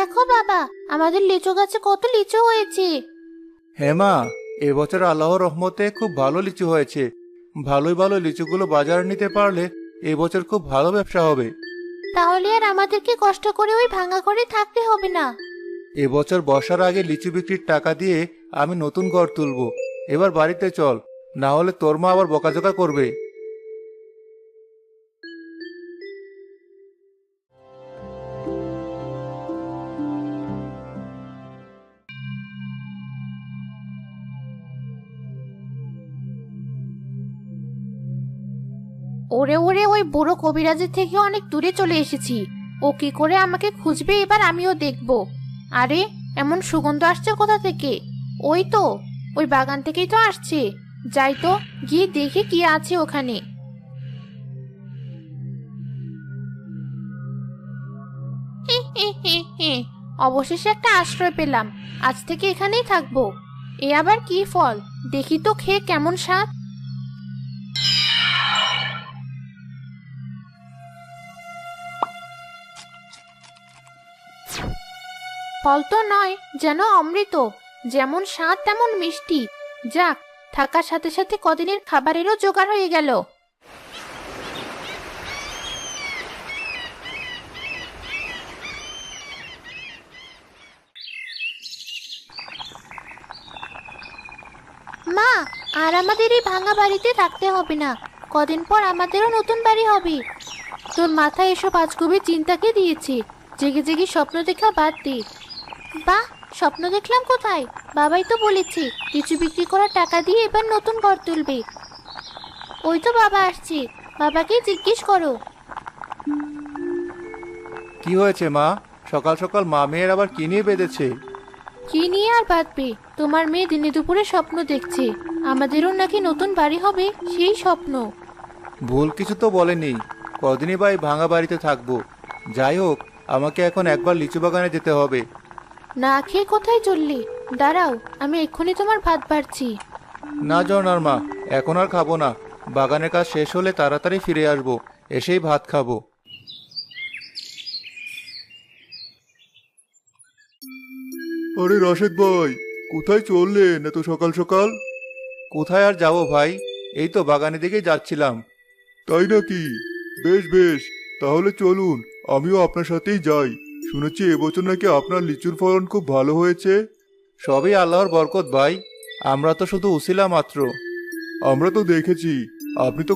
দেখো বাবা, আমাদের লিচু গাছে কত লিচু হয়েছে। হ্যাঁ মা, এবছর আল্লাহর রহমতে খুব ভালো লিচু হয়েছে। ভালোই ভালো লিচুগুলো বাজারে নিতে পারলে এবছর খুব ভালো ব্যবসা হবে। তাহলে আর আমাদেরকে কষ্ট করে ওই ভাঙা ঘরে থাকতে হবে না। এবছর বর্ষার আগে লিচু বিক্রির টাকা দিয়ে আমি নতুন ঘর তুলবো। এবার বাড়িতে চল, না হলে তোর মা আবার বকাঝকা করবে। ওরে ওরে, ওই বুড়ো কবিরাজের থেকে অনেক দূরে চলে এসেছি। ও কি করে আমাকে খুঁজবে এবার আমিও দেখব। আরে, এমন সুগন্ধ আসছে কোথা থেকে? ওই তো, ওই বাগান থেকেই তো আসছে। যাই তো, গিয়ে দেখি কি আছে ওখানে। হে হে হে হে, অবশেষে একটা আশ্রয় পেলাম। আজ থেকে এখানেই থাকবো। এ আবার কি ফল? দেখি তো খেয়ে কেমন স্বাদ। ফল তো নয়, যেন অমৃত। যেমন স্বাদ তেমন মিষ্টি। যাক, থাকার সাথে সাথে কদিনের খাবারেরও জোগাড় হয়ে গেল। মা, আর আমাদের এই ভাঙা বাড়িতে থাকতে হবে না। কদিন পর আমাদেরও নতুন বাড়ি হবে। তোর মাথায় এসব আজগুবি চিন্তাকে দিয়েছে। জেগে জেগে স্বপ্ন দেখা বাদ দে। বাহ, স্বপ্ন দেখলাম কোথায়? বাবাই তো বলেছে লিচু বিক্রি করার টাকা দিয়ে এবার নতুন ঘর তুলবে। ওই তো বাবা আসছে, বাবাকে জিজ্ঞেস করো। কি হয়েছে মা? সকাল সকাল মা মেয়ের আবার কি নিয়ে বেঁধেছে? কি নিয়ে আর বাঁধবে? তোমার মেয়ে দিনে দুপুরে স্বপ্ন দেখছে আমাদেরও নাকি নতুন বাড়ি হবে, সেই স্বপ্ন। ভুল কিছু তো বলেনি। কদিনই বা এই ভাঙা বাড়িতে থাকবো। যাই হোক, আমাকে এখন একবার লিচু বাগানে যেতে হবে। না খেয়ে কোথায় চললি? দাঁড়াও, আমি এক্ষুনি তোমার ভাত বাড়ছি। না ঝর্ণার মা, এখন আর খাবো না। বাগানের কাজ শেষ হলে তাড়াতাড়ি ফিরে আসবো, এসেই ভাত খাবো। আরে রাশেদ ভাই, কোথায় চললেন এত সকাল সকাল? কোথায় আর যাবো ভাই, এই তো বাগানের দিকেই যাচ্ছিলাম। তাই নাকি? বেশ বেশ, তাহলে চলুন, আমিও আপনার সাথেই যাই। শুনেছি এবছর নাকি আপনার লিচুর ফলন খুব ভালো হয়েছে। সবই আল্লাহর বরকত ভাই, আমরা তো শুধু উছিলা মাত্র। আমরা তো দেখেছি, আপনি তো